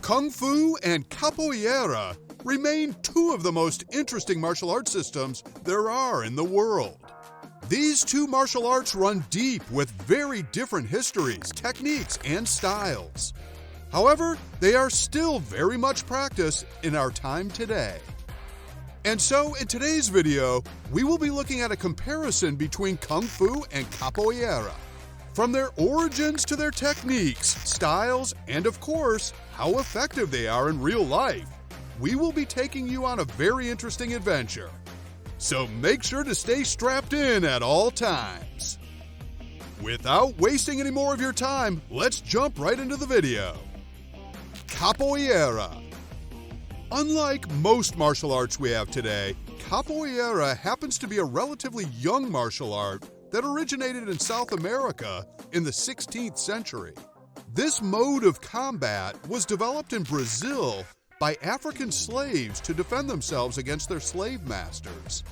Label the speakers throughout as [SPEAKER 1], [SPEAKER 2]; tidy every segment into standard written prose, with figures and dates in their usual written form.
[SPEAKER 1] Kung Fu and Capoeira remain two of the most interesting martial arts systems there are in the world. These two martial arts run deep with very different histories, techniques, and styles. However, they are still very much practiced in our time today. And so, in today's video, we will be looking at a comparison between Kung Fu and Capoeira. From their origins to their techniques, styles, and of course, how effective they are in real life, we will be taking you on a very interesting adventure. So make sure to stay strapped in at all times. Without wasting any more of your time, let's jump right into the video. Capoeira. Unlike most martial arts we have today, Capoeira happens to be a relatively young martial art that originated in South America in the 16th century. This mode of combat was developed in Brazil by African slaves to defend themselves against their slave masters.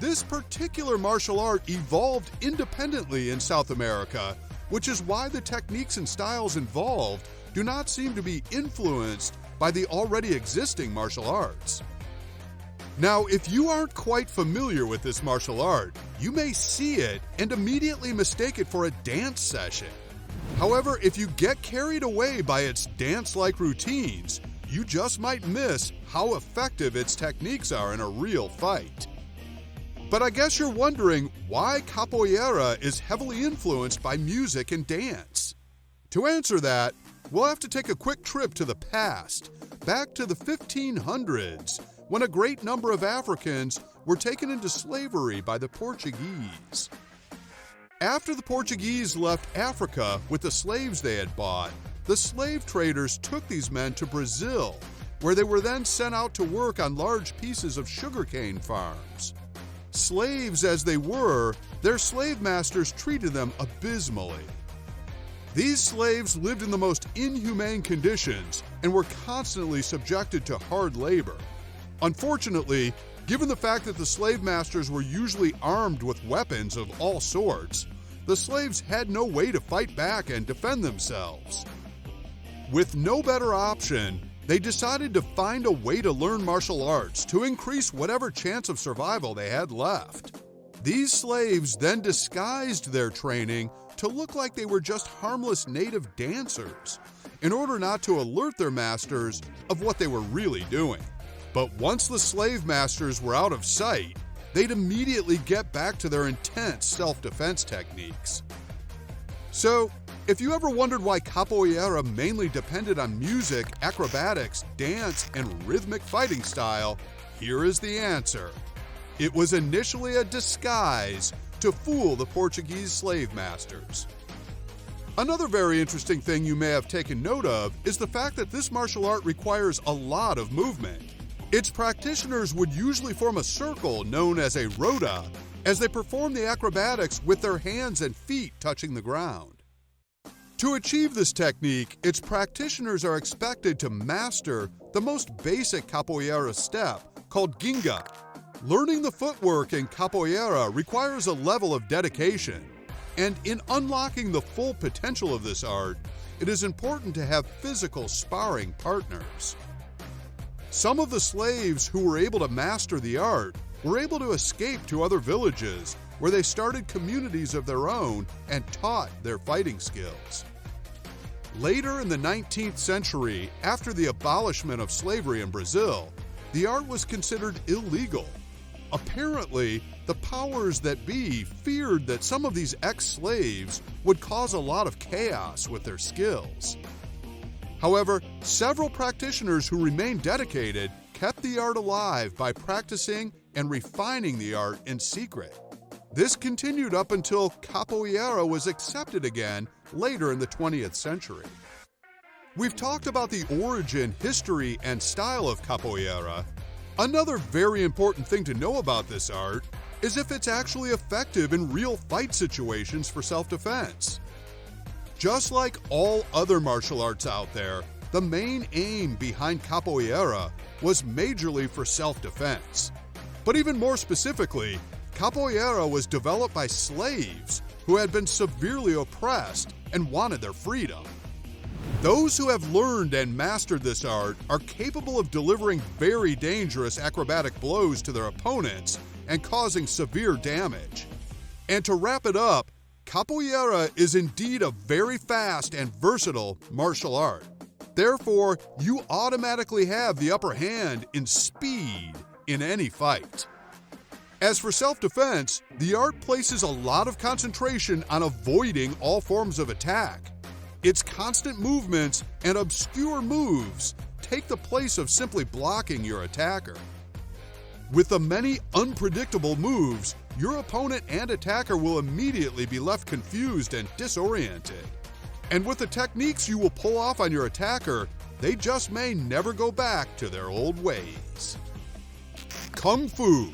[SPEAKER 1] This particular martial art evolved independently in South America, which is why the techniques and styles involved do not seem to be influenced by the already existing martial arts. Now, if you aren't quite familiar with this martial art, you may see it and immediately mistake it for a dance session. However, if you get carried away by its dance-like routines, you just might miss how effective its techniques are in a real fight. But I guess you're wondering why Capoeira is heavily influenced by music and dance. To answer that, we'll have to take a quick trip to the past, back to the 1500s, when a great number of Africans were taken into slavery by the Portuguese. After the Portuguese left Africa with the slaves they had bought, the slave traders took these men to Brazil, where they were then sent out to work on large pieces of sugarcane farms. Slaves as they were, their slave masters treated them abysmally. These slaves lived in the most inhumane conditions and were constantly subjected to hard labor. Unfortunately, given the fact that the slave masters were usually armed with weapons of all sorts, the slaves had no way to fight back and defend themselves. With no better option, they decided to find a way to learn martial arts to increase whatever chance of survival they had left. These slaves then disguised their training to look like they were just harmless native dancers, in order not to alert their masters of what they were really doing. But once the slave masters were out of sight, they'd immediately get back to their intense self-defense techniques. So, if you ever wondered why Capoeira mainly depended on music, acrobatics, dance, and rhythmic fighting style, here is the answer. It was initially a disguise to fool the Portuguese slave masters. Another very interesting thing you may have taken note of is the fact that this martial art requires a lot of movement. Its practitioners would usually form a circle known as a rota as they perform the acrobatics with their hands and feet touching the ground. To achieve this technique, its practitioners are expected to master the most basic capoeira step called ginga. Learning the footwork in capoeira requires a level of dedication, and in unlocking the full potential of this art, it is important to have physical sparring partners. Some of the slaves who were able to master the art were able to escape to other villages where they started communities of their own and taught their fighting skills. Later in the 19th century, after the abolishment of slavery in Brazil, the art was considered illegal. Apparently, the powers that be feared that some of these ex-slaves would cause a lot of chaos with their skills. However, several practitioners who remained dedicated kept the art alive by practicing and refining the art in secret. This continued up until capoeira was accepted again later in the 20th century. We've talked about the origin, history, and style of capoeira. Another very important thing to know about this art is if it's actually effective in real fight situations for self-defense. Just like all other martial arts out there, the main aim behind capoeira was majorly for self-defense. But even more specifically, capoeira was developed by slaves who had been severely oppressed and wanted their freedom. Those who have learned and mastered this art are capable of delivering very dangerous acrobatic blows to their opponents and causing severe damage. And to wrap it up, capoeira is indeed a very fast and versatile martial art. Therefore, you automatically have the upper hand in speed in any fight. As for self-defense, the art places a lot of concentration on avoiding all forms of attack. Its constant movements and obscure moves take the place of simply blocking your attacker. With the many unpredictable moves, your opponent and attacker will immediately be left confused and disoriented. And with the techniques you will pull off on your attacker, they just may never go back to their old ways. Kung Fu.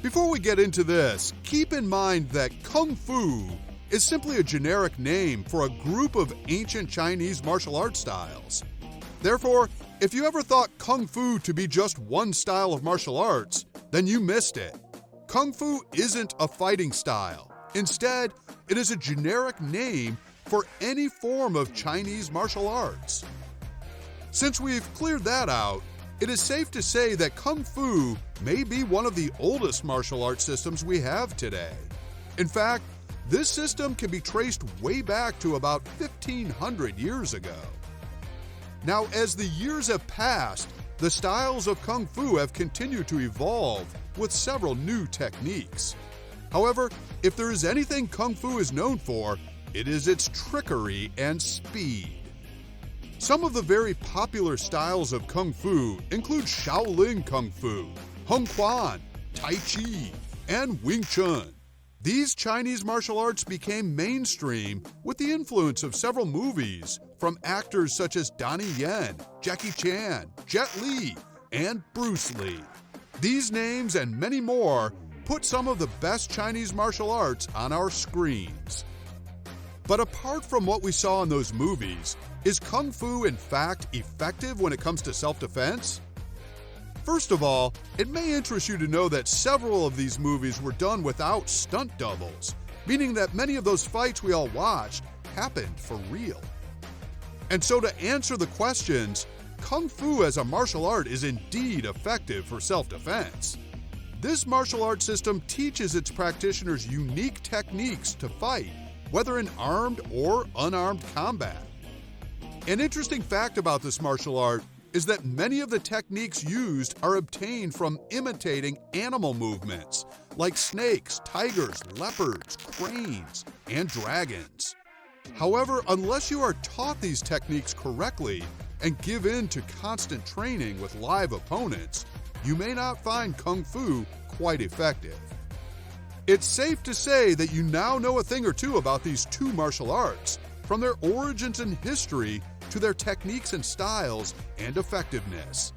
[SPEAKER 1] Before we get into this, keep in mind that Kung Fu is simply a generic name for a group of ancient Chinese martial art styles. Therefore, if you ever thought Kung Fu to be just one style of martial arts, then you missed it. Kung Fu isn't a fighting style. Instead, it is a generic name for any form of Chinese martial arts. Since we've cleared that out, it is safe to say that Kung Fu may be one of the oldest martial art systems we have today. In fact, this system can be traced way back to about 1,500 years ago. Now, as the years have passed, the styles of Kung Fu have continued to evolve with several new techniques. However, if there is anything Kung Fu is known for, it is its trickery and speed. Some of the very popular styles of Kung Fu include Shaolin Kung Fu, Hung Quan, Tai Chi, and Wing Chun. These Chinese martial arts became mainstream with the influence of several movies from actors such as Donnie Yen, Jackie Chan, Jet Li, and Bruce Lee. These names and many more put some of the best Chinese martial arts on our screens. But apart from what we saw in those movies, is Kung Fu in fact effective when it comes to self-defense? First of all, it may interest you to know that several of these movies were done without stunt doubles, meaning that many of those fights we all watched happened for real. And so to answer the questions, Kung Fu as a martial art is indeed effective for self-defense. This martial art system teaches its practitioners unique techniques to fight, whether in armed or unarmed combat. An interesting fact about this martial art is that many of the techniques used are obtained from imitating animal movements, like snakes, tigers, leopards, cranes, and dragons. However, unless you are taught these techniques correctly and give in to constant training with live opponents, you may not find Kung Fu quite effective. It's safe to say that you now know a thing or two about these two martial arts, from their origins and history to their techniques and styles and effectiveness.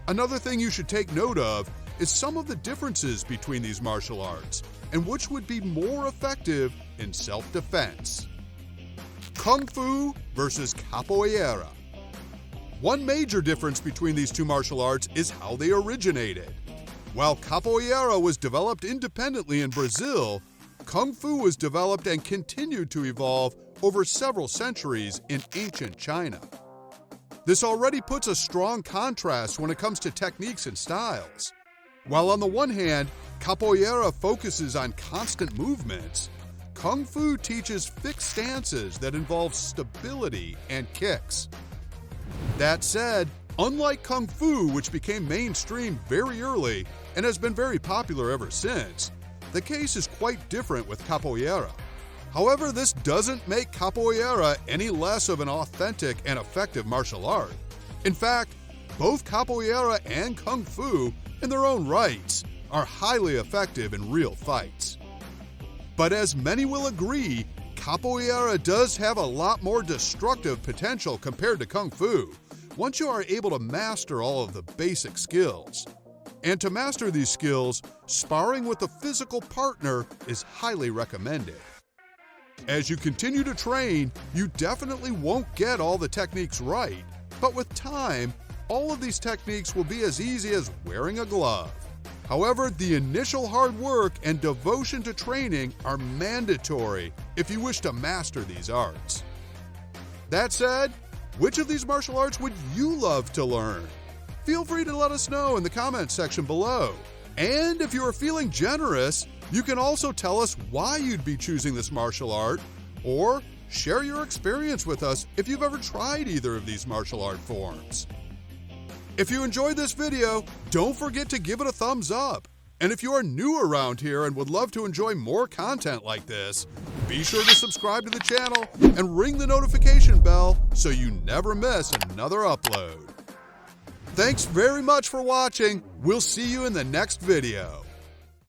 [SPEAKER 1] Another thing you should take note of is some of the differences between these martial arts and which would be more effective in self-defense. Kung Fu versus Capoeira. One major difference between these two martial arts is how they originated. While Capoeira was developed independently in Brazil, Kung Fu was developed and continued to evolve over several centuries in ancient China. This already puts a strong contrast when it comes to techniques and styles. While on the one hand, Capoeira focuses on constant movements, Kung Fu teaches fixed stances that involve stability and kicks. That said, unlike Kung Fu, which became mainstream very early and has been very popular ever since, the case is quite different with Capoeira. However, this doesn't make Capoeira any less of an authentic and effective martial art. In fact, both Capoeira and Kung Fu, in their own rights, are highly effective in real fights. But as many will agree, Capoeira does have a lot more destructive potential compared to Kung Fu, once you are able to master all of the basic skills. And to master these skills, sparring with a physical partner is highly recommended. As you continue to train, you definitely won't get all the techniques right, but with time, all of these techniques will be as easy as wearing a glove. However, the initial hard work and devotion to training are mandatory if you wish to master these arts. That said, Which of these martial arts would you love to learn? Feel free to let us know in the comments section below. And if you are feeling generous, you can also tell us why you'd be choosing this martial art, or share your experience with us if you've ever tried either of these martial art forms. If you enjoyed this video, don't forget to give it a thumbs up. And if you are new around here and would love to enjoy more content like this, be sure to subscribe to the channel and ring the notification bell so you never miss another upload. Thanks very much for watching. We'll see you in the next video.